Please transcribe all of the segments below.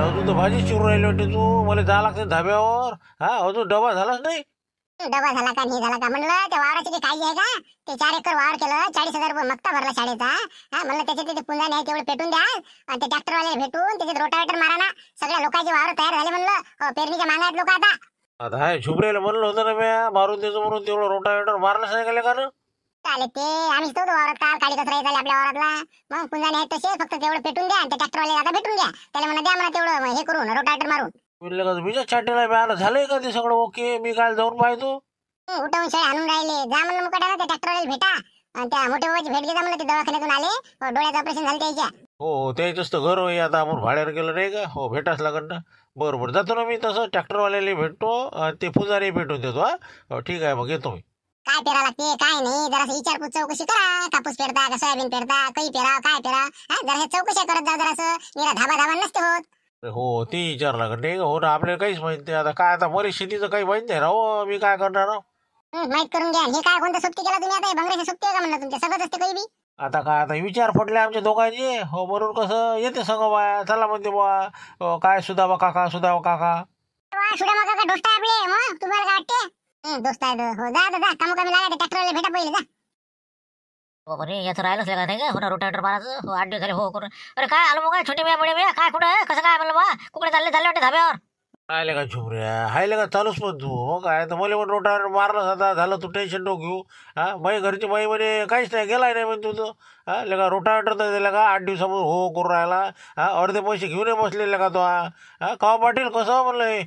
अजून तर भाजी चिरून राहिली वाटते तू. मला जावं लागते धाब्यावर. हा अजून डबा झालाच नाही. डबा झाला का नाही झाला का म्हणलं त्या वावराची काही काळजी आहे का? ते 4 एकर वावर केलं, 40,000 रुपये मक्ता भरला शाळेचा. हा म्हणलं त्याच्यात ते पुंजा नाही तेवढं पेटून द्या आणि ते ट्रॅक्टरवाले भेटून त्याच्यात रोटावेटर मारा ना. सगळ्या लोकांचे वावर तयार झाले म्हणलं. पेरणीच्या मागायत लोक आता. आता हाय झुबरेला म्हणलं होतं ना म्या मारून देतो म्हणून, तेवढं रोटावेटर मारलं सांगितलं का ना. आले ते आम्हीच तो वावरात काल काळी कचरा झाली आपल्या वावरातला. मग पुंजा नाही तसे फक्त तेवढं पेटून द्या आणि ते ट्रॅक्टरवाले आता भेटून द्या. त्याला म्हणा द्या म्हणा तेवढं हे करून रोटावेटर मारून. म्हणलं का मीच्या छाटीला मिळालं झालंय का ते सगळं ओके. मी काल जाऊन पाहतो. उठवून शेळ्या आणून राहिले. जा म्हणलं मुकाट्याला त्या ट्रॅक्टरवाले भेटा आणि त्या मोठ्या बाबाची भेट घेता म्हणलं. ते दवाखान्यातून आले, डोळ्याचं ऑपरेशन झालं त्याच्या. हो त्याच तर घर आहे आता. आपण भाड्यावर गेलं नाही का. हो भेटाच लागत ना. बरोबर जातो ना मी तसं. ट्रॅक्टरवाल्याला भेटतो आणि ते पुजारी भेटून देतो. हा ठीक आहे मग येतो मी. काय पेरा लागते काय नाही जरा विचारपूस चौकशी करा. कापूस पेरता का सोयाबीन पेरता, काही पेरा काय पेरा. जरा हे चौकशी करत जा जरासं. निरा धाबा धाबा नसते होत. हो ते विचारलं लागत नाही हो ना. आपल्याला काहीच माहित नाही आता. काय आता मला शेतीचं काही माहित नाही राहो. मी काय करणार राव. माहित करून घ्या. हे काय कोणतं सोबती केला तुम्ही आता? बंगल्याची सोबती का म्हणलं तुमच्या सगळं असते काही बी. आता काय आता विचार पडले आमच्या दोघांचे. हो म्हणून कसं येते सगळं बा. चला म्हणते बा काय सुदाबा काका सुदाबा काका. सुड्या मग का दोस्त आहे आपले. मग तुम्हाला काय वाटते? दोस्त आहे हो. जा जा कामं कमी लागा. ट्रॅक्टरवाले भेटा पहिले जा. हो रे याचं राहिलंच का नाही का हो ना रोटावेटर मारायचं. हो 8 दिवस झाले हो करून. अरे काय आलो मग काय छोटे मिया बडे मिया काय कुठं आहे कसं काय म्हणलं बा कुकडे चालले वाटते धाब्यावर. राहिले का झुमऱ्या हायले का चालूच पण तू. हो काय तर मला पण रोटावर मारलं आता झालं. तू टेन्शन नको घेऊ. हा माझी घरची बाई म्हणे काहीच नाही गेलाय नाही म्हणे तुझं. हा लगा रोटावेटर तर दिला का 8 दिवसापासून हो करून राहिला. हा अर्धे पैसे घेऊन बसलेले का तो. हा का पाटील कसं म्हणलं.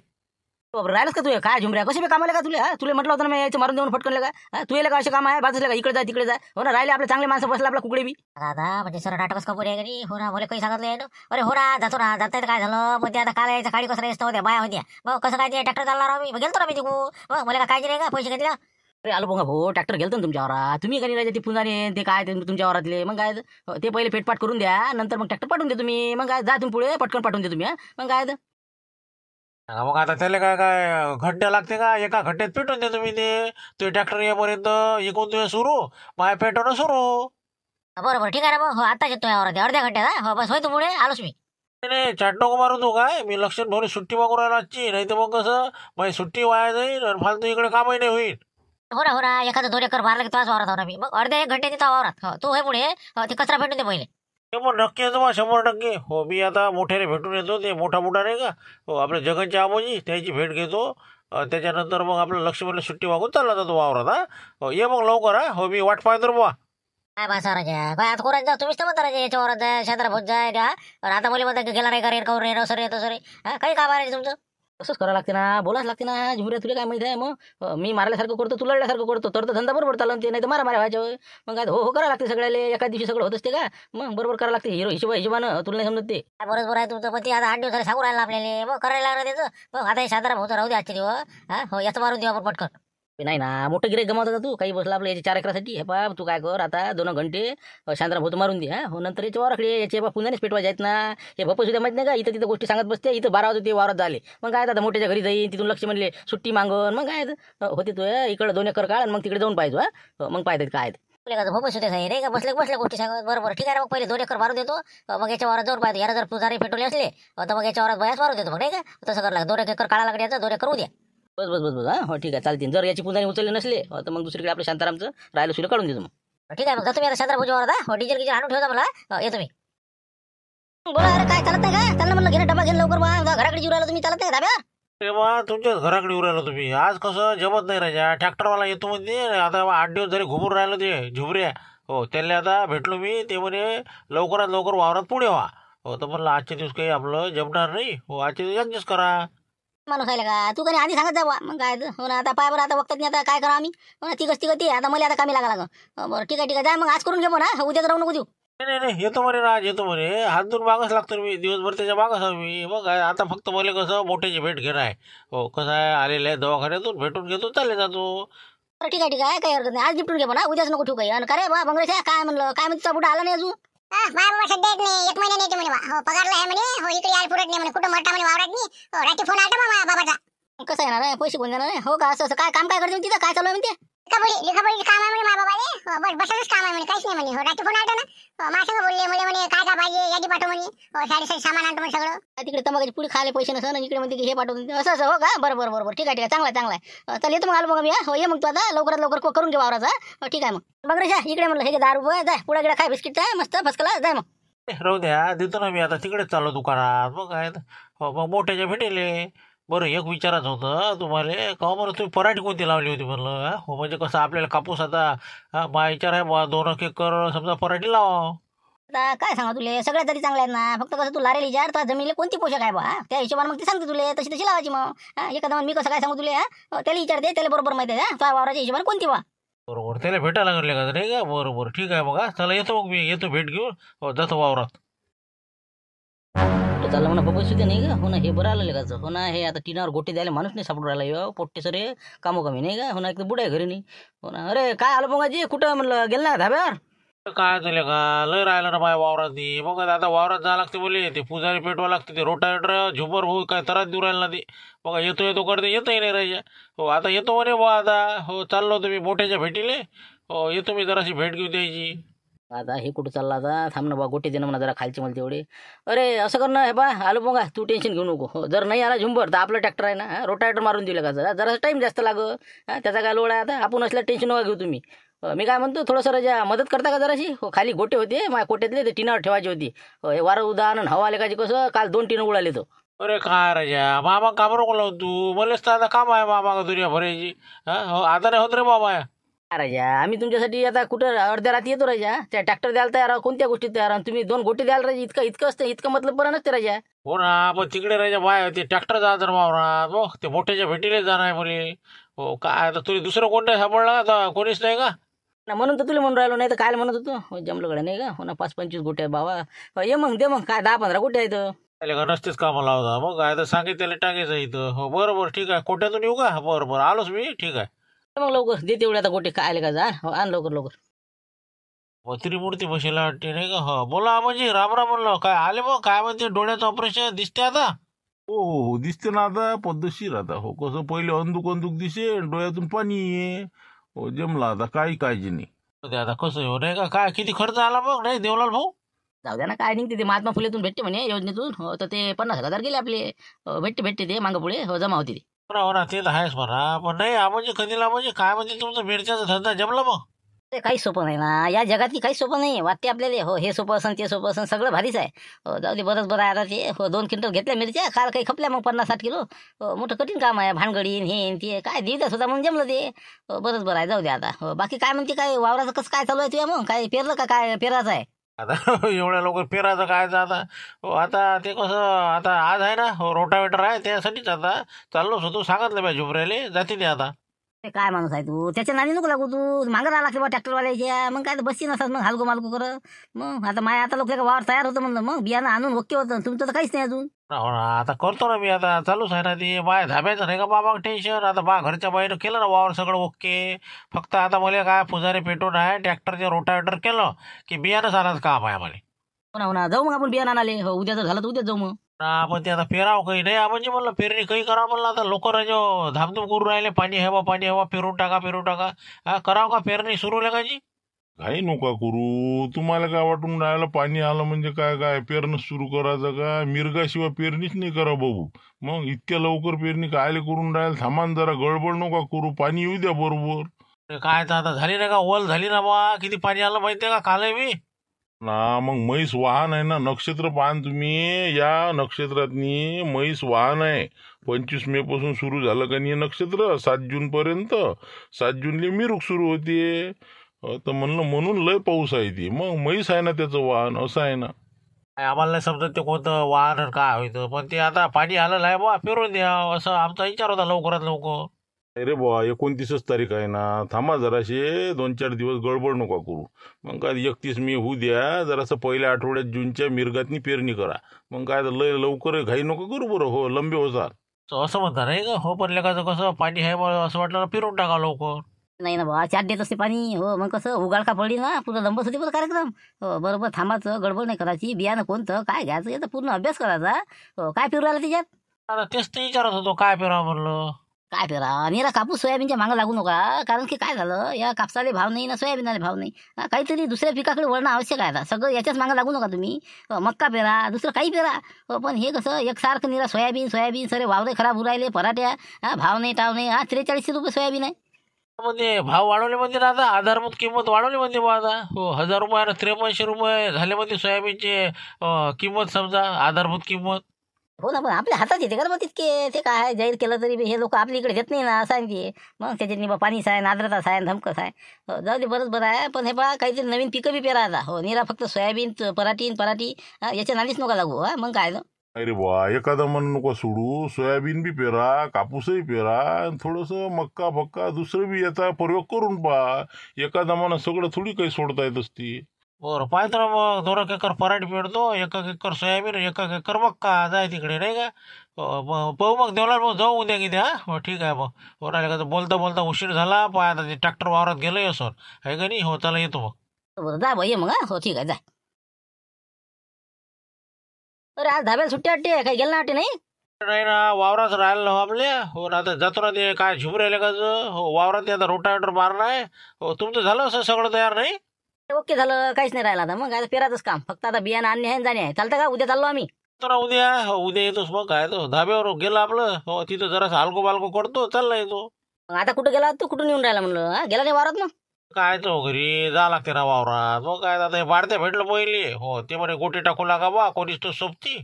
राहिलंच का तू काय झुमऱ्या कशी बी कामाला का तुला. तुला म्हटलं होतं ना मी यायचं मारून देऊन फटकन का. तू का असे काम आहे बाजूला का इकडे जा तिकडे जा. हो ना राहिले आपले चांगले माणसं बसले आपला कुकडे बी. दादा म्हणजे सर नाटकच कपूर आहे घरी. हो ना मला काही सांगितलं आहे ना. अरे हो ना जातो ना जाता काय झालं. पण ते आता काल यायचं काळी कसं रेस्ट होत्या बाया होत्या. मग कसं काय ते ट्रॅक्टर चालणार मी गेलतो ना मी तिकू. मग मला काय नाही का पैसे घेतले. अरे आलो बघा भाऊ ट्रॅक्टर गेलतो ना तुमच्या वरात. तुम्ही काही राहायचे ते पुंजाने ते काय ते तुमच्या वरातले. मग काय ते पहिले पेटपाट करून द्या नंतर मग ट्रॅक्टर पाठवून दे तुम्ही. मग काय जा तुम्ही पुढे पटकन पाठवून दे तुम्ही. मग काय मग आता त्याला काय काय घंट्या लागते का. एका घंट्यात पेटून देतो मी ते ट्रॅक्टर येईपर्यंत. इकून तुम्ही सुरू माय पेटवणं सुरू. बरोबर ठीक आहे ना मग. हो आता येतो यावर अर्ध्या घंट्यात. हो बस होय तू पुढे आलोच मी. नाही चाट नको मारू तू. काय मी लक्षात भरून सुट्टी मागून राहिला आजची. नाही तर मग कसं माझी सुट्टी वाया जाईल आणि फालतू इकडे कामही नाही होईल. हो ना एखादं 2 एकर मारलं की तुझ्याच वावरात हो ना मी. मग अर्ध्या 1 घंटे तिथं वावरात. हो तू होय पुढे ते कचरा भेटून दे पहिले. ते पण नक्की येतो बा 100%. हो मी आता मोठ्याने भेटून येतो. ते मोठा नाही का हो आपल्या जगनचे आबोजी त्याची भेट घेतो. त्याच्यानंतर मग आपलं लक्ष्मीला सुट्टी मागून चालला जातो वावरात. हा हो ये मग लवकर. हा हो मी वाट पाहतो बा. काय बा राजा काय आता कोणाच जा तुम्हीच तर म्हणता राजा याच्या वरात जाय शेंद्रा भोज जाय का. आता मला म्हणता गेला नाही का रे कवर रे सर येतो सर. हा काही काम आहे तुमचं. तसंच करावं लागते ना बोलाच लागते ना. झुमऱ्या तुला काय माहिती आहे मग मी मारल्यासारखं करतो तू लढल्यासारखं करतो तर धंदा बरोबर चालून ते नाही तर मारा व्हायच्या. मग काय हो करावं लागते सगळ्याला. एका दिवशी सगळं होत असते का. मग बरोबर करावं लागते हिशोबानं तुला नाही समजत ते. बरोबर आहे तुमचं. पण ते आता 8 दिवस झाले सांगू राहिला आपल्याला. मग करायला लागलं त्याचं. मग आता हे शेंद्रा भाऊचं राहू दे आजचे दिवस. हा हो याचं मारून देऊ आपण पटकन. नाही ना मोठं गिरेक गमावता तू काही बसला आपल्या याच्या 4 एकरासाठी. हे पा तू काय कर आता 2 घंटे शांतरा भोत मारून दे. हा हो नंतर याच्या वाराकडे याचे पुन्हाच पेटवायचे आहेत ना. हे भप्पा सुद्धा माहित नाही का इथं तिथं गोष्टी सांगत बसते. इथं 12 वाजता ते वावरात झाले. मग काय आता मोठ्याच्या घरी जाईन तिथून लक्ष म्हणले सुट्टी मागून. मग काय होते तू इकडे 2 एकर काढ मग तिकडे जाऊन पाहिजे. हा मग पाहतात काय भोपस होते रे का बसले गोष्टी सांगत. बरोबर ठीक आहे मग पहिले 2 एकर मारू देतो. मग याच्या वरात जाऊन पाहतो. याला जर पुजारी पेटवले असले तर मग याच्या वरात बयाच मारू देतो. मग नाही का तसं करायला 2 एकर काढा लागले याचा 2 एकर होऊ द्या. बस हा हो ठीक आहे चालतील. जर याची पुंजाने उचलले नसले तर मग दुसरीकडे आपल्या शांतारामचं राहिलं सुरू काढून देतो. मग ठीक आहे मग तुम्ही आता शांतारा भुजवावर हो डिझेल आणून ठेवता मला येतो मी. बोला अरे काय चालत नाही का. चाललं म्हणलं घेणं डबा घेणं लवकर बा घराकडे जीव राहिला तुम्ही चालत नाही धाब्या. तेव्हा तुमच्याच घराकडे येऊ राहिलो तुम्ही. आज कसं जमत नाही राजा. ट्रॅक्टरवाला येतो म्हणजे आता 8 दिवस जरी घुमून राहिलं ते झुबऱ्या. हो त्याला आता भेटलो मी. ते म्हणे लवकरात लवकर वावरात पुढे व्हा. हो तर म्हणलं आजचे दिवस काही आपलं जमणार नाही. हो आजचे दिवस ॲडजस्ट करा. माणूस आहे का तू कधी आधी सांगत जा. मग काय हो ना आता पाय बरं आता वक्तात नाही आता काय करा आम्ही. हो ना ती गती आता मला आता कामी लागा बरं ठीक आहे जाय मग आज करून घेऊ ना. उद्या राहू नको देऊ. नाही येतो म्हणे राज येतो म्हणे. हात धुवून मागच लागतो मी दिवसभर त्याच्या मागच आहे मी. मग आता फक्त मला कसं मोठ्याची भेट घेणं आहे. हो कसं आहे आलेलं आहे दवाखान्यातून भेटून घेतो चालले जातो. बरं ठीक आहे काही हरकत नाही. आज निपटून घे ना उद्याच नको ठेवू काही. आणि काय बा बंगरेशा काय म्हणलं काय म्हणतो बुडा आला नाही अजून. बाबा सध्या येत नाही. 1 महिना येते म्हणे. हो पगारला आहे म्हणे. हो इकडे यायला पुरत नाही म्हणे. कुठं मरता म्हणे वावरात नाही. हो रात्री फोन आला बाबाचा. कसं येणार आहे पैसे कोण देणार आहे. हो का असं काय काम काय करते तिथं काय चालू आहे म्हणते. लिखापडीचं काम आहे म्हणे माझ्या बाबाले. बस बसायचंच काम आहे म्हणे, काहीच नाही म्हणे. रात्री फोन आलता ना, माझ्या संग बोलले म्हणे काय काय पाहिजे यादी पाठव म्हणे. साडेसाती सामान आणतो म्हणे सगळं. तिकडे तंबाखूची पुढे खायला पैसे नसं इकडे म्हणते की हे पाठवून असं असं. हो का, बरं बरं बरं ठीक आहे चांगला आहे चांगला आहे. चल येतो मग, आलो मग मी. हो ये मग तू आता लवकरात लवकर करून घे वावराचा. ठीक आहे मग बघ रे इकडे म्हणलं हे 10 रुपये जाय, पुढे गिडा खाय बिस्किट आहे मस्त फसकला जाय मग. राहू द्या, देतो ना मी. आता तिकडेच चाललो दुकानात. मग काय हो, मग मोठ्याच्या भेटेले. बरं एक विचारायचं होतं तुम्हाला, का बरं तुम्ही पराठी कोणती लावली होती म्हणलं? हो म्हणजे कसं आपल्याला कापूस आता मा विचार आहे बा 2 एकर समजा पराठी लावा. आता काय सांगा तुले, सगळ्या तरी चांगल्या आहेत ना. फक्त कसं तू लारेल विचार तर जमिनीला कोणती पोषक आहे बा, त्या हिशोबाने मग ती सांगते तुले तशी तशी लावायची. मग एखादा मी कसं काय सांगू तुले, त्याला विचारते, त्याला बरोबर माहिती आहे तुझ्या वावराच्या हिशोबाने कोणती बा. बरोबर त्याला भेटायला लागले का नाही का? बरोबर ठीक आहे. मग चला येतो, मग मी येतो भेट घेऊन. हो जातो वावरात. चालला म्हणा बघू सुद्धा नाही का. हो ना हे बरं आलं लेखाचं. हो ना हे आता टिनावर गोटी द्यायला माणूस नाही सापडून राहिला. पोट्टे सरे कामो कमी नाही का. हो ना एक बुडा आहे घरी नाही. हो ना अरे काय आलं बघाजी, कुठं म्हणलं गेलं ना धाब्यावर? काय झालं का, लय राहिलं ना माझ्या वावरात. मग आता वावरात जावं लागते बोले, ते पुजारी पेटवा लागते, ते रोटावेटर झुंबर भाऊ काय त्रास देऊ राहिला ना ते. मग येतो येतो करते, येतही नाही राहायच्या. हो आता येतो म्हणे बा आता. हो चाललो तुम्ही मोठ्याच्या भेटीले. हो येतो मी, जराशी भेट घेऊ द्यायची. आता हे कुठं चालला आता, थांब ना बा गोटे दे ना म्हणा जरा खालचे मला तेवढे. अरे असं कर ना, हे बा आलो बघा, तू टेन्शन घेऊ नको. हो जर नाही आला झुंबर तर आपलं ट्रॅक्टर आहे ना, रोटावेटर मारून दिलं का जरा टाईम जास्त लागं. त्याचा काय लोड आहे आता, आपण असल्या टेन्शन नका घेऊ तुम्ही. मी काय म्हणतो थोडंसं राजा मदत करता का जराशी? हो खाली गोटे होते माझ्या कोट्यातले, ते टिनावर ठेवायची होती. हो हे वारं उदाहरण हवा आले का कसं, काल 2 टिनं उडाले तो. अरे काय राजा, मामा काम नको लावून तू. मलाच तर आता काम आहे मामा का दुनिया भरायची. हो आता नाही होत रे बाबा. राजा आम्ही तुमच्यासाठी आता कुठं अर्ध्या रात्री येतो राजा. त्या ट्रॅक्टर द्यायला तयार आहोत, कोणत्या गोष्टीत तयार आहोत. तुम्ही 2 गोटे द्याल राजा, इतकं असतं, इतकं मतलब बरं नसते राजा. हो ना, पण तिकडे राजा बाय ते ट्रॅक्टर जाणार वावरात. मग ते मोठ्याच्या भेटीले जाणार आहे मुली. हो काय आता तुला दुसरं कोणतं सापडलं आता, कोणीच नाही का? ना म्हणून तर तुला म्हणून राहिलो, नाही तर काय म्हणत होतो. हो जमलं कडे नाही का. हो ना 5-25 गोटे आहे बाबा. हो ये मग दे मग, काय 10-15 गोटे आहेत. त्याला का नसतेच कामाला लावता. मग काय तर सांगितलं टाकायचं इथं. हो बरोबर ठीक आहे, कोट्यातून येऊ का? बरोबर आलोच मी, ठीक आहे. मग लवकर दे तेवढे आता गोटे, काय आले का जा. हो आण लवकर लवकर. त्रिमूर्ती बसेला वाटते नाही का? हो बोला म्हणजे राम राम म्हणलं. काय आले मग, काय म्हणते डोळ्याचं ऑपरेशन दिसते आता? हो हो हो दिसते ना आता पद्धतशीर. आता हो कसं पहिले अंदूक दिसे, डोळ्यातून पाणी ये. हो जमला आता, काही काळजी नाही. ते आता कसं हो नाही का, काय किती खर्च आला मग नाही देवलाल भाऊ? जाऊ द्या ना, काय निघते ते महात्मा फुलेतून भेटते म्हणे योजनेतून. हो तर ते 50,000 गेले आपले. भेटते ते मागं पुढे हो जमा होती ती. हो ना ते तर आहेच म्हणा. पण नाही म्हणजे कधीला म्हणजे काय म्हणजे तुमचं मिरच्याचा धंदा जमला मग? ते काही सोपं नाही ना, या जगात की काही सोपं नाही वाटते आपल्याला. हो हे सोपं असन ते सोपं असन, सगळं भारीच आहे. हो जाऊ दे, बरंच बरं आहे आता ते. हो 2 क्विंटल घेतल्या मिरच्या, काल काही खपल्या मग 50-60 किलो. हो मोठं कठीण काम आहे, भानगडीन हे ते काय दिवस होता म्हणून जमलं ते. हो बरंच बरं आहे, जाऊ दे आता. हो बाकी काय म्हणते, काय वावराचं कसं काय चालू आहे तुझ्या? मग काय पेरलं का, काय पेरायचं आहे? आता एवढ्या लवकर पेरायचं काय आता? हो आता ते कसं, आता आज आहे ना हो रोटावेटर आहे, त्यासाठीच आता चाललोच होतो. सांगितलं पाहिजे झुबऱ्याले जाते ते आता. ते काय माणूस आहे तू, त्याच्या नाणी नको लागू तू. मागं राहा लागते बा ट्रॅक्टरवाल्याच्या. मग काय तर बसची नसतात मग हलगो मालगो करत. मग आता माय आता लोक वावर तयार होतं म्हणलं, मग बियाणं आणून ओके होतं. तुमचं तर काहीच नाही अजून. हो ना आता करतो ना मी, आता चालूच आहे ना ते. माय धाब्याचं नाही का बाबा टेन्शन. आता बा घरच्या बाईनं केलं ना वावर सगळं ओके. फक्त आता मला काय पुजारी पेटून आहे, ट्रॅक्टरचे रोटावेटर केलं की बियाणं आणायचं काम आहे आम्हाला. हो ना जाऊ मग आपण बियाणं आणाले. हो उद्या जर झालं तर उद्याच जाऊ मग. पण ते आता पेरावं काही नाही म्हणजे म्हणलं, पेरणी काही करावं म्हणलं. आता लोक राजो धामधूम करून राहिले, पाणी हवा पाणी हवा, पेरून टाका. करावं का पेरणी सुरू लगायची? काही नका करू. तुम्हाला काय वाटून राहिलं पाणी आलं म्हणजे काय काय पेरणं सुरू करायचं का? मिरगाशिवाय पेरणीच नाही करा भाऊ. मग इतक्या लवकर पेरणी कायले करून राहील? थांबान जरा, गडबड नका करू, पाणी येऊ द्या बरोबर. ते काय तर आता झाली नाही का, ओल झाली ना बा. किती पाणी आलं माहितीये का, काल मी ना. मग म्हैस वाहन आहे ना, नक्षत्र पाहन तुम्ही. या नक्षत्रातनी म्हैस वाहन आहे. 25 मे पासून सुरू झालं का नाही नक्षत्र, 7 जून पर्यंत. 7 जूनले मिरूक सुरू होते. तर म्हणून लय पाऊस आहे ती. मग म्हैस आहे ना त्याचं वाहन, असं आहे ना. आम्हाला नाही समजत ते कोणतं वाहन काय होतं. पण ते आता पाणी आलेलं आहे बा, पेरून द्या असं आमचा विचार होता लवकरात लवकर. अरे बुवा 29च तारीख आहे ना, थांबा जराशे 2-4 दिवस, गडबड नका करू. मग काय 31 मे होऊ द्या. जरासं पहिल्या आठवड्यात जूनच्या मिरगातनी पेरणी करा. मग काय लय लवकर घाई नको करू बरं. हो लंबे होतात असं म्हणता नाही का? हो पण लेखाचं कसं पाणी आहे बा, असं वाटलं फिरून टाका लवकर. नाही ना बा, 4 देत असते पाणी. हो मग कसं उगाळ का पडली ना, पुढं लंबत होती बरं कार्यक्रम. हो बरोबर थांबायचं, गडबड नाही करायची. बियाणं कोणतं काय घ्यायचं याचा पूर्ण अभ्यास करायचा. हो काय फिरू राहिला त्याच्यात? आता तेच तर विचारत होतो, काय पेरावं म्हणलं. काय पेरा निरा कापूस सोयाबीनच्या मागं लागू नका, कारण की काय झालं, या कापसाले भाव नाही ना सोयाबीनला भाव नाही. काहीतरी दुसऱ्या पिकाकडे वळणं आवश्यक आहे. आता सगळं याच्याच मागं लागू नका तुम्ही. मक्का पेरा, दुसरं काही पेरा. पण हे कसं एकसारखं निरा सोयाबीन सोयाबीन सरे वावरे खराब होऊ राहिले, पराठ्या भाव नाही टाव नाही. 43 रुपये सोयाबीन आहे. म्हणजे भाव वाढवले म्हणजे ना आता आधारभूत किंमत वाढवली म्हणजे बा आता 1000 रुपये 5300 रुपये झाले म्हणजे सोयाबीनची किंमत समजा आधारभूत किंमत. हो ना, पण आपल्या हातात येते का मग तितके, ते काय आहे, जाहीर केलं तरी बी हे लोक आपल्या इकडे देत नाही ना, असं आहे ते. मग त्याच्यात बा पाणीच आहे, आर्द्रताच आहे, धमकच आहे. जाऊ दे, बरंच बरं आहे. पण हे बा काहीतरी नवीन पिकं बी पेरा आता. हो, निरा फक्त सोयाबीन पराठी याच्या नादीच नका लागू. मग काय ना, अरे बा एखादा मन नको सोडू, सोयाबीन बी पेरा, कापूसही पेरा, आणि थोडंसं मक्का फक्का दुसरं बी याचा प्रयोग करून पहा. एखादा मन सगळं थोडी काही सोडता येत असती. बरं पाहतो ना मग 2 एकर पराठी पेरतो, 1 एकर सोयाबीन, 1 एकर मक्का जाय तिकडे नाही का. मग पाहू मग देवला मग जाऊ उद्या किती. हो ठीक आहे मग. हो राहिले का बोलता बोलता उशीर झाला, पाय आता ते ट्रॅक्टर वावरात गेलं असं आहे का नाही. हो चला येतो मग. बरं जा भाई मग. हो ठीक आहे, जा. अरे आज धाब्याला सुट्टी वाटते, काही गेलं ना वाटते नाही. नाही ना वावरात राहिलं हो आपल्या. हो ना आता जातो ना, ते काय झुम राहिले का हो वावरात ते आता रोटावेटर मारणं आहे. हो तुमचं झालं असं सगळं तयार नाही. ओके झालं, काहीच नाही राहिलं आता. मग काय पेराचंच काम, फक्त आता बियाणं आणणे आहे आणि जाणे आहे. चालतं का, उद्या चाललो आम्ही. तर ना उद्या. हो उद्या येतोस मग काय तो धाब्यावर गेलं आपलं. हो तिथं जरासं हलको बालको करतो, चालला येतो. मग आता कुठं गेला तू, कुठून येऊन राहिला म्हणलं, गेला नाही वावरात मग. काय तो घरी जा लागते ना वावरात. मग काय आता हे वाढत्या भेटलं पहिले. हो ते म्हणे गोटी टाकू लागा बा कोणीच तो सोबती.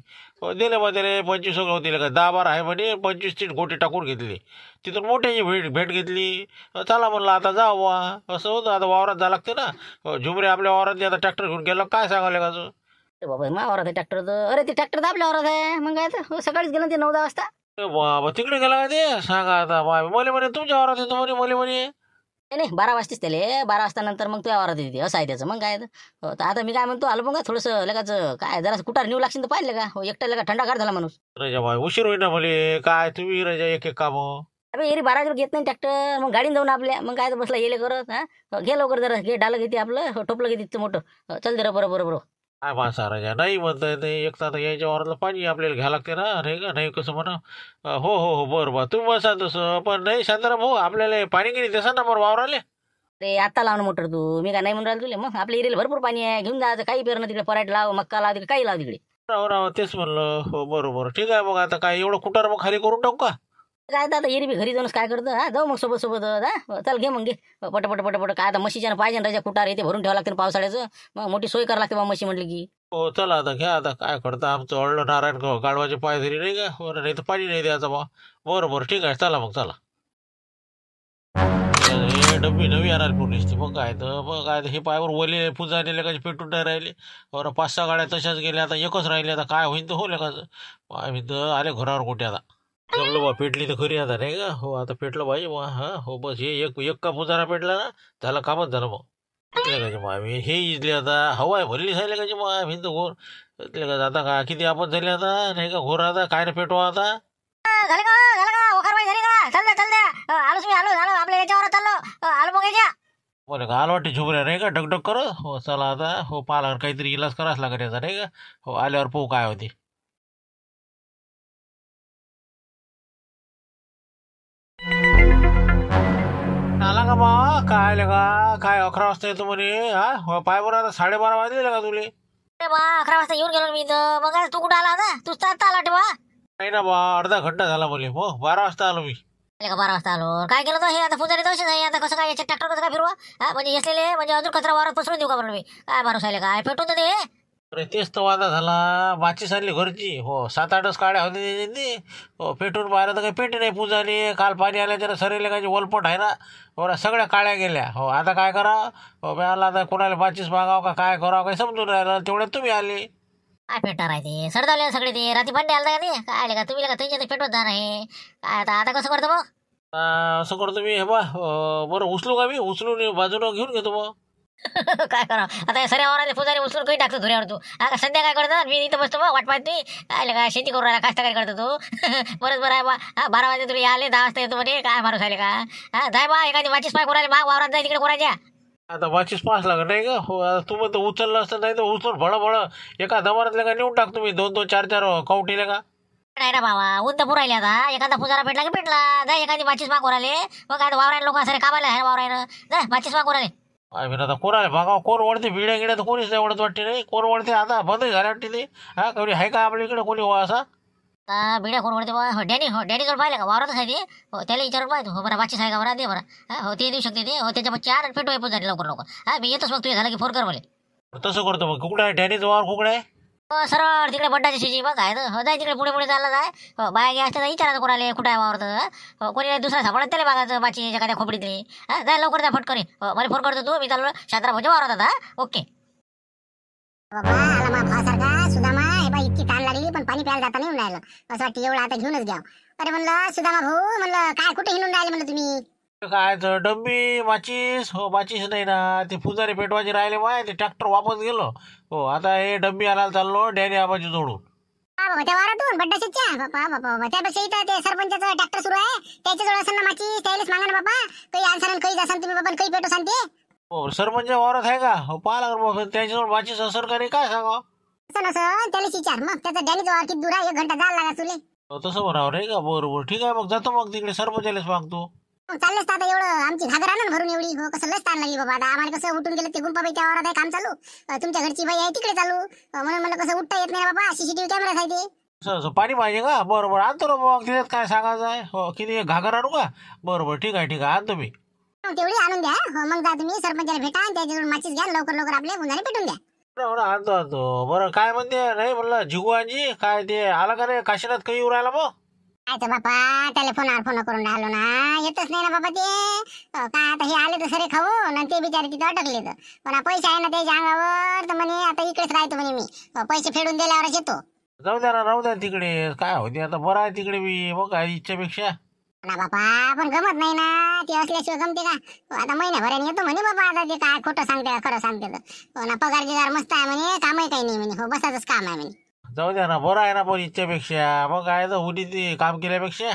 हो दिले मग त्याला 25 सगळं दिले का 10-12 आहे म्हणे, 25 तीन गोटी टाकून घेतली. तिथून मोठ्याची भेट घेतली. चला म्हणलं आता जाऊ बा. असं होतं आता वावरात जा लागते ना. हो झुमरे आपल्या वावरात आता ट्रॅक्टर घेऊन गेला, काय सांगायला का तू. अरे बाबा मा वावरात आहे ट्रॅक्टर. अरे ते ट्रॅक्टर तर आपल्या वावरात आहे. मग काय तर, हो सकाळीच गेलं ते 9-10 वाजता. अरे बाबा तिकडे गेला का ते सांगा आता. मला म्हणे तुमच्या वावरात येतो म्हणे म्हणे. नाही 12 वाजतेच त्याले, 12 वाजता नंतर मग तुझ्या वावरात येते, असं आहे त्याचं. मग काय तर. हो, तर आता मी काय म्हणतो, आलो मग थोडंसं लगाचं काय जरा कुठार नेऊ लागशील तर पाहिलं का. हो एकटा लगा थंडागार झाला माणूस. रजा बाय उशीर होईना मले. काय तुम्ही रजा एक एक काम. अरे एरी 12 वाजता घेत नाही ट्रॅक्टर, मग गाडीने जाऊन आपल्या. मग काय तर बसला येले करत. घे लवकर जरा, घे डालं घेते आपलं. हो टोपलं घेते इतकं मोठं. चल दे रे, बरोबर. काय माणसा राजा नाही म्हणताय ते. एक तर आता यायच्या वावरातलं पाणी आपल्याला घ्यायला लागते ना. नाही का नाही कसं म्हणा. हो बरं बा तुम्ही बसा तसं. पण नाही शांताराम भाऊ आपल्याला पाणी किती देसा ना बरं वावराले. अरे आता लावणं मोटर तू, मी काय नाही म्हणून राहिलो तुला. मग आपल्या एरियाला भरपूर पाणी आहे, घेऊन जायचं. काही पेरणं तिकडे, पराठ लाव, मक्का लाव, तिकडे काही लाव तिकडे. राव तेच म्हणलं. हो बरोबर ठीक आहे मग. आता काय एवढं कुटार मग खाली करून टाकू का. काय तर आता एरी बी घरी जाऊनच काय करतं. जाऊ मग सोबत. चल घे मग घे पट. काय आता म्हशीच्या पाहिजे ना, राजा कुटार येते भरून ठेवावं लागते ना पावसाळ्याचं. मग मोठी सोय करावं लागते बा म्हशी म्हटलं की. हो चला आता घ्या. आता काय करता आमचं अडलं नारायण गाडवाचे पाय धरी नाही का. हो नाही तर पाणी नाही द्यायचं बा. बरोबर ठीक आहे चला मग चला. हे डब्बी नवी येणार पूर्ण दिसते. मग काय तर हे पायावर ओले पूजा लेखाचे पेटून नाही राहिले. बरं 5-6 गाड्या तशाच गेल्या. आता एकच राहिली. आता काय होईन तर हो लेखाचं. पाय मी तर आले घरावर कुठे आता. जमलं बा पेटली तर खरी आता नाही का. हो आता पेटलं पाहिजे मग. हो बस हे एक का पुजारा पेटला ना झालं कामच झालं मग. लेखाचे मामी हे इजले आता हवा आहे भरली आहे लेखाची मग भिंत घोर. आता का किती आपण झाले आता नाही का घोर. आता काय ना पेटवा आता. झालं का ओखारबाई, झाली का. चल द्या आलोच मी, आलो आपल्या याच्यावर चाललो. आलो मग याच्या. बरं का आलं वाटते झुबऱ्या नाही का डगडग करत. हो चला आता. हो पाला काहीतरी इलाज करायच लागत याचा नाही का. हो आल्यावर पाहू काय होते. आला का बा काय लगा काय 11 वाजता येतो म्हणे. पाय बरं आता 12:30 वाजले का तुले. अरे बा 11 वाजता येऊन गेलो मी इथं. मग काय तू कुठं आला होता, तूच तर आत्ता आला वाटते बा. नाही ना बा अर्धा घंटा झाला म्हणे. हो 12 वाजता आलो मी. का 12 वाजता आलो. काय केलं तर हे आता पुजारी दोषच आहे. आता कसं काय याच्या ट्रॅक्टर कसं काय फिरवा. म्हणजे असलेले म्हणजे अजून कचरा वावरात पसरून देऊ का बरं मी. काय भरोसा आहे काय पेटून तर दे. अरे तेच तर वादा झाला. माचीस आणली घरची. हो 7-8च काड्या होते ते. हो पेटून पाहिलं तर काही पेटी नाही पुजाली. काल पाणी आल्या तर सरेले काय वलपट आहे ना. बरं सगळ्या काळ्या गेल्या. हो आता काय करा. हो मला आता कोणाला माचीस मागावं का काय करावं काही समजून राहिलं. तेवढ्यात तुम्ही आले. काय पेटणार आहे ते, सडदावले सगळे ते. रात्री भांडे आलता का ते. काय आले का तुम्ही का त्यांच्या ते पेटवत जाणार आहे. काय आता कसं करतो मग. असं करतो मी. हे बा बरं उचलू का मी. उचलून बाजूला घेऊन घेतो मग. काय करा आता सऱ्या वावराले पुजारी उचलून काही टाकतो धुऱ्यावर तू. आता सध्या काय करतो मी इथं बसतो मग वाट पाहत मी. काय शेती करू राहिला कास्तकारी करतो तू. बरं आहे बा. 12 वाजता तुम्ही आले 10 वाजता येतो म्हणे. काय माणूस आले का. जाय बा एखादी वाचीस पाय कोराले बा वावरात जाय तिकडे कोरायच्या. आता माचीस 5 लागत नाही का. हो आता तुम्ही तर उचललं असतं नाही तर उचलून भळ एका दमारातल्या का नेऊन टाक तुम्ही 2-2 4-4 काउंटीले का. नाही ना बाबा ऊन तर पुरायले आता एखादा पुजारा भेटला की भेटला जा एखादी माचीस मागून आले मग काय वावरायला लोक सारे कामाला आहे वावरायला जा माचीस मागून आले आम्ही आता कोणाला भागा कोण वळते भिड्या गिड्या तर कोणीच नाही वळत वाटते नाही कोण वळते आता बंद झाल्या वाटते ते हा कोणी आहे का आपल्या इकडे कोणी असा बिड्या कोण वळते बा डॅनी जवळ पाहिलं का वावरातच आहे ते हो त्याला विचारून पाहिजे हो बरं माचीस आहे का बरं दे बरं हो ते देऊ शकते ते हो त्याच्या बच्चे आर फेटू आहे पुजारी लवकर हा मी येतोच मग तुझ्या झालं की फोन कर मला तसं करतो मग कुकडं आहे डॅनीचं वावर कुकडं आहे हो सरळ तिकडे बड्डाची शिजी बघ आहे हो जाय तिकडे पुढे पुढे चालला जाय हो बाया गे असते तर विचारायचं कोणाला कुठं आहे वावरतं हो कोणी दुसरा सापडत त्याला बघायचं बाची एखाद्या खोपडीतली हा जाय लवकर जा फटकरी हो मला फोन करतो तू मी चाललो शांतरा भाऊच्या वावरात आता ओके बाबा आला मा भावासारखा सुदामा हे बा इतकी ताण लागली पण पाणी प्यायला जाता नाही येऊन राहिलं असं वाटतं एवढं आता घेऊनच घ्या अरे म्हणलं सुदामा भाऊ म्हणलं काय कुठे हिंडून राहिले म्हणलं तुम्ही काय तर डब्बी माचीस हो माचीस नाही ना ते फुजारी पेटवायचे राहिले माय ते ट्रॅक्टर वापस गेलो हो आता हे डब्बी आणायला चाललो डॅनी आबाची जोडून बाबा त्या वारातून बड्डाशीच्या बाबा बाबा त्यापेक्षा इथं ते सरपंचाचं ट्रॅक्टर सुरू आहे त्याच्या जवळ असं ना माची त्यालाच मागा ना बाबा काही आणसान काही जासान तुम्ही बाबा काही पेटू सांगते हो सरपंच वावरात आहे का हो पाहा लागेल बाबा त्याच्याजवळ माचीस सरकारी काय सांगा असं नसं त्याला विचार मग त्याचा डॅनीचा वार किती दूर आहे 1 घंटा जायला लागा तुले हो तसं म्हणावं रे का बरोबर ठीक आहे मग जातो मग तिकडे सरपंचालाच मागतो मग चाललेच तर आता एवढं आमची घागर आणून भरून एवढी हो कसं लस ताण लागली बाबा आता आम्हाला कसं उठून गेलं ते गुंपाबाईच्या वावरात आहे काम चालू तुमच्या घरची बाई आहे तिकडे चालू म्हणून मला कसं उठता येत नाही ना बाबा सीसीटीव्ही कॅमेरा आहे ते असं पाणी पाहिजे का बरोबर आणतो ना मग तिथेच काय सांगायचं आहे हो किती घागर आणू का बरोबर ठीक आहे आणतो मी मग तेवढी आणून द्या हो मग जा तुम्ही सरपंचाला भेटा आणि त्याच्याजवळ माचीस घ्या लवकर आपल्या गुन्ह्याने पेटून द्या बरं आणतो बरं काय म्हणते नाही म्हणलं जिगू आजी काय ते आला का रे काशीनाथ काही येऊ राहिला मग काय तर बापा त्याला फोन करून राहिलो ना येतच नाही ना बाबा ते काय आता हे आले तर सरे खाऊन आणि ते बिचारे तिथे अटकले तर पण पैसे आहे ना त्याच्या अंगावर तर म्हणे आता इकडेच राहतो म्हणे मी पैसे फेडून दिल्यावरच येतो जाऊ द्या ना राहू द्या तिकडे काय होते आता बरं आहे तिकडे मी मग काय इच्छापेक्षा ना बापा पण गमत नाही ना ते असल्याशिवाय गमते का आता महिन्याभराने येतो म्हणे बाबा आता ते काय खोटं सांगते का खरं सांगते तर हो ना पगार गिगार मस्त आहे म्हणे कामही काही नाही म्हणे हो बसाच काम आहे म्हणे जाऊ द्या ना बरं आहे ना पण इच्छापेक्षा मग काय तर उडी ते काम केल्यापेक्षा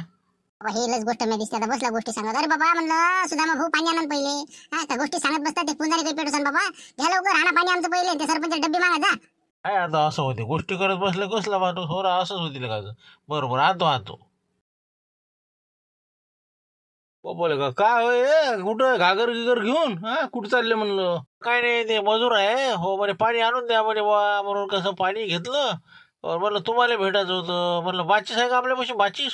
बाबा हेच गोष्ट मी दिसते आता बसला गोष्टी सांगत अरे बाबा म्हणलं सुदामा भाऊ पाणी आणून पहिले हा त्या गोष्टी सांगत बसतात ते पुंजारी काही पेटू सांग बाबा घ्या लवकर आणा पाणी आमचं पहिले ते सरपंच डब्बी मागा जा काय आता असं होते गोष्टी करत बसलं कसला माणूस हो ना असंच होतील का बरोबर आणतो बोले का काय होय कुठं घागर गिगर घेऊन हा कुठं चालले म्हणलं काय नाही ते मजूर आहे हो म्हणे पाणी आणून द्या म्हणे बा म्हणून कसं पाणी घेतलं म्हणलं तुम्हाला भेटायचं होतं म्हणलं माचीस आहे का आपल्यापाशी माचीस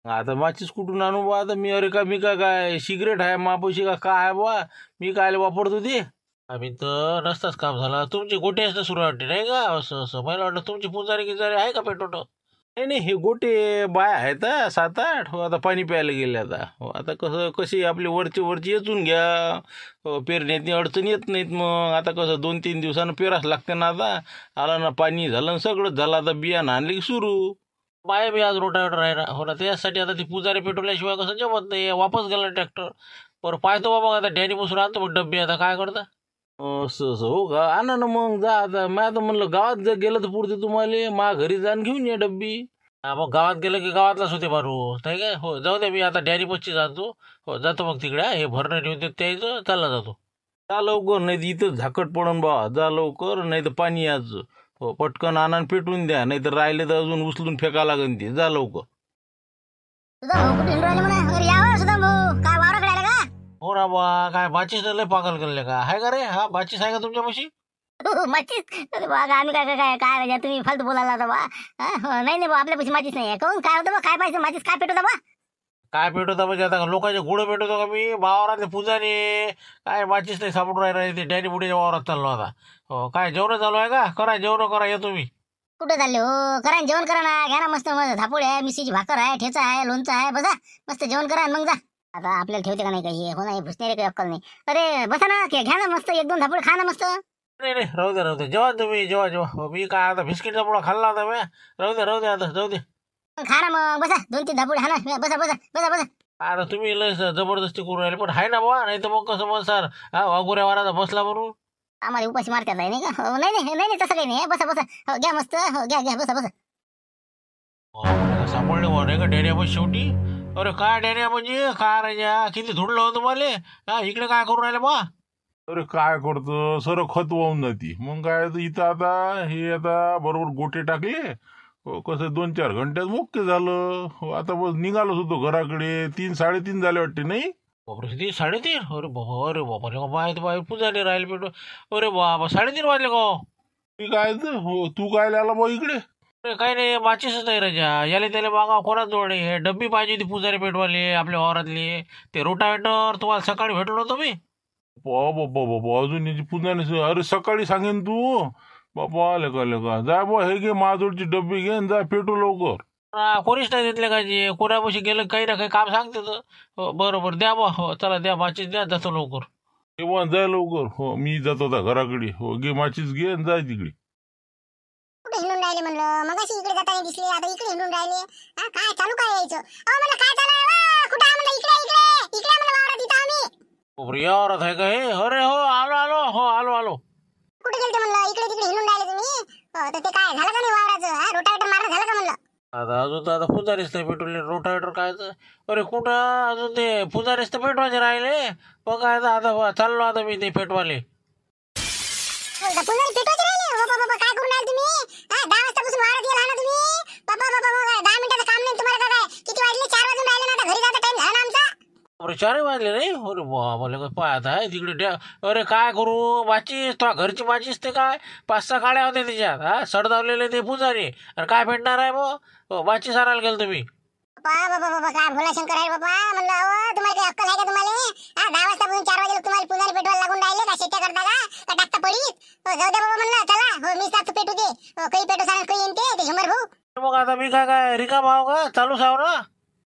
आता माचीस कुठून आणू बा आता मी अरे का मी काय सिगरेट आहे मापाशी का काय बा मी काय वापरतो ते आम्ही तर रस्ताच काम झाला तुमची गोटे असणं सुरू वाटते नाही का असं मला वाटलं तुमची पुजारी गिजारी आहे का पेटवतो नाही हे गोटे बाय आहेत 7-8 हो आता पाणी प्यायला गेले आता हो आता कशी आपली वरची येचून घ्या हो पेरण्यातनी अडचण येत नाहीत मग आता कसं 2-3 दिवसानं पेराच लागते ना आता आला ना पाणी झालं सगळंच झालं आता बियाणं आणले की सुरू बाय बी आज रोटावेटर आहे ना हो ना त्यासाठी आता ती पुजारी पेटवल्याशिवाय कसं जमत नाही वापस गेला ट्रॅक्टर बरं पाहतो बाबा आता डॅनी बसून आणतो मग डब्बे आता काय करता असं हो का आणा ना मग जा आता मी आता म्हणलं गावात जर गेलं तर पुढते तुम्हाला मा घरी जाऊन घेऊन या डब्बी हा मग गावात गेलं की गावातलाच होते मारू नाही काय हो जाऊ द्या मी आता डॅनी पच्ची जातो हो जातो मग तिकडे हे भरणं नेऊन देत त्याचं चालला जातो जा लवकर नाही तर इथं झाकट पडून बा जा लवकर नाही तर पाणी याच हो पटकन आणान पेटून द्या नाही तर राहिले तर अजून उचलून फेका लागेल ते जा लवकर काय वावराकडे आला का हो ना बा काय माचीस लय पागल केले का आहे का रे हा माचीस आहे का तुमच्यापाशी माचीस अरे बा आम्ही काय काय काय म्हणजे तुम्ही फालतू बोलायला होता बा नाही बा आपल्या पैसे माचीस नाही आहे काऊन काय होतं बा काय पाहिजे माचीस काय पेटवता बा काय पेटवता म्हणजे आता लोकांचे गुडं पेटवतो का मी वावरातले पुजारी काय माचीस नाही सापडून राहिले ते डॅनी बुडीच्या वावरात चाललो आता हो काय जेवण चालू आहे का करा जेवण करा येतो मी कुठे चालले हो करा जेवण करा ना घ्या ना मस्त झापोळ आहे मिशीची भाकर आहे ठेचा आहे लोणचं आहे बसा मस्त जेवण करा मग जा आता आपल्याला ठेवते का नाही काही हो नाही भुसणे काही अक्कल नाही अरे बसा ना घ्या ना मस्त 1-2 झापोळ खा ना मस्त नाही राहू दे जेव्हा तुम्ही जेव्हा मी काय आता बिस्किटचा पुडा खाल्ला होता मी राहू दे आता जाऊ दे खा ना मग बसा 2-3 झापोळ खा ना बसा आता तुम्ही लय जबरदस्ती करून राहिले पण आहे ना बा नाही तर मग कसं मग सर हा वाघुऱ्या वाराचा बसला म्हणून आम्हाला उपाशी मारतात नाही का हो नाही तसं काही नाही बसा हो घ्या मस्त हो घ्या बसा सापडले नाही का डेऱ्या पण शेवटी अरे काय डेऱ्या म्हणजे काय राजा किती धुडलं होतं तुम्हाला हा इकडे काय करून राहिले बा अरे काय करतो सर खत वाहून जाती मग काय इथं आता हे आता बरोबर गोटे टाकले कसं 2-4 घंट्यात मोक्के झालं. आता बस निघालोच होतो घराकडे. 3-3:30 झाले वाटते नाही. बापरे किती 3:30? अरे बाबा रे बाबा आहे बाहेर पुजारी राहिले पेटवून. अरे बाबा 3:30 वाजले का हो? मी काय तर, हो तू काय आला बा इकडे? अरे काही नाही माचीसच नाही राजा. याले त्याला मागा कोणाच जोड नाही. हे डब्बी पाहिजे होती पुजारी पेटवाले आपल्या वावरातली. ते रोटावेटर तुम्हाला सकाळी भेटलो नव्हतो मी. बाबा बाबा अजून याची पुन्हा नाही. अरे सकाळी सांगेन तू. बाबा लेका जा बा, हे घे माझोडची डब्बी घे आणि जा पेटू लवकर. कोणीच नाही देतले का जे कोणापाशी गेलं काही ना काही काम सांगते तर. हो बरोबर द्या बा. हो चला द्या माचीस द्या जातो लवकर. हे बा जाय लवकर. हो मी जातो आता घराकडे. हो घे माचीस घे आणि जाय तिकडे. कुठे हिंडून राहिले म्हणलं? मगाशी इकडे जाताना दिसले, आता इकडे हिंडून राहिले. हा काय चालू काय यायचं? अहो म्हणलं काय चालू आहे? कुठे आहे म्हणलं? इकडे इकडे इकडे म्हणलं वावरात इथं आम्ही. बापरे, या वावरात आहे का हे? अरे हो आलो आलो. हो आलो. कुठे गेलते म्हणलं? इकडे तिकडे हिंडून राहिले तुम्ही. तर ते काय झालं का नाही वावराचं? हा रोटावेटर मारणं झालं का म्हणलं? आता अजून तर आता पुजारीच नाही पेटवले. रोटावेटर काय तर. अरे कुठं अजून ते पुजारीच तर पेटवायचे राहिले. मग काय आता चाललो आता मी ते पेटवाले. पुजारी पेटवायचे राहिले? बाबा काय करून राहिले तुम्ही? 10 वाजतापासून वावरात गेला ना तुम्ही? बाबा 10 मिनिटाचं काम नाही तुम्हाला का काय? किती वाजले? 4 वाजून राहिले ना. आता घरी जायचा टाइम झाला ना आमचा. अरे 4 वाजले नाही. अरे बाबा पाहत आहे तिकडे. अरे काय करू माचीस तो घरची माचीस ते काय 5-6 काड्या होत्या त्याच्यात. हा सडदावलेले ते पुजारी. अरे काय भेटणार आहे मग? माचीस आणायला गेलो तुम्ही. बाबा काय भोला शंकर आहे बाबा. म्हणलं अहो तुम्हाला काही अक्कल आहे का तुम्हाला? 10 वाजतापासून 4 वाजेला तुम्हाला पुजारी पेटवायला लागून राहिले का? शेत्या करता का टाकता पडीत? जाऊ दे बाबा म्हणलं चला. हो मी जातो पेटू दे. काही पेटू सांग काही येईन ते झुमर भाऊ. मग आता मी काय रिकाम आहो का? चालूच आहो ना.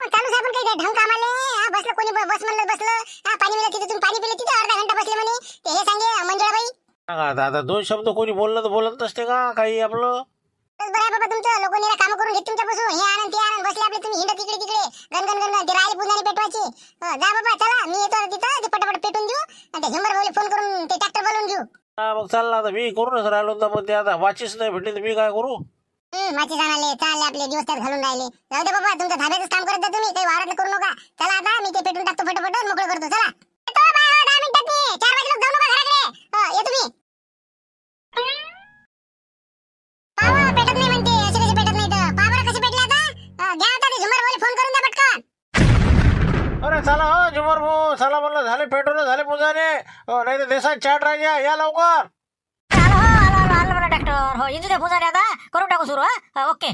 चालू साहेब काही ढंग कामाले. बसलं कोणी बस म्हणलं बसलं. पाणी मिळत तिथे तुम्ही पाणी पिलं तिथे अर्धा घंटा बसले म्हणे. ते हे सांगे मंजुळाबाई. आता 2 शब्द कोणी बोललं तर बोलत नसते का काही आपलं. बरं आहे बाबा तुमचं. लोक निरा काम करून घेत तुमच्यापासून. हे आनंद ते आनंद बसले आपले तुम्ही हिंडत इकडे तिकडे. गण ते राहिले पुजारी पेटवायचे. जा बाबा चला मी येतो तिथं. ते पटापट पेटून देऊ आणि ते झुंबर भाऊला फोन करून ते ट्रॅक्टर बोलवून घेऊ. मग चालला आता मी करूनच राहिलो तर. पण ते आता वाचीच नाही भेटली तर मी काय करू? माची जाणाले चालले आपले दिवस त्यात घालून राहिले. जाऊ दे बाबा तुमचं धाब्याचं काम करत जा तुम्ही. काही वावरात करू नका. चला आता मी ते पेटून टाकतो फटाफट मोकळं करतो. चला येतो बाबा. 10 मिनिटात मी 4 वाजे लोक जाऊ नका घराकडे. ये तुम्ही. पावा पेटत नाही म्हणते. असे कसे पेटत नाही तर पावर कसे पेटले आता? घ्या आता ते झुमर भाऊला फोन करून द्या पटकन. अरे चला हो जुमर भाऊ चला म्हणलं. झाले पेटवलं झाले पुजारी. नाही तर देसात चाट राजा या लवकर. आलो म्हणा ट्रॅक्टर. हो इंजू द्या पुजारी आता करून टाकू सुरू. हा ओके.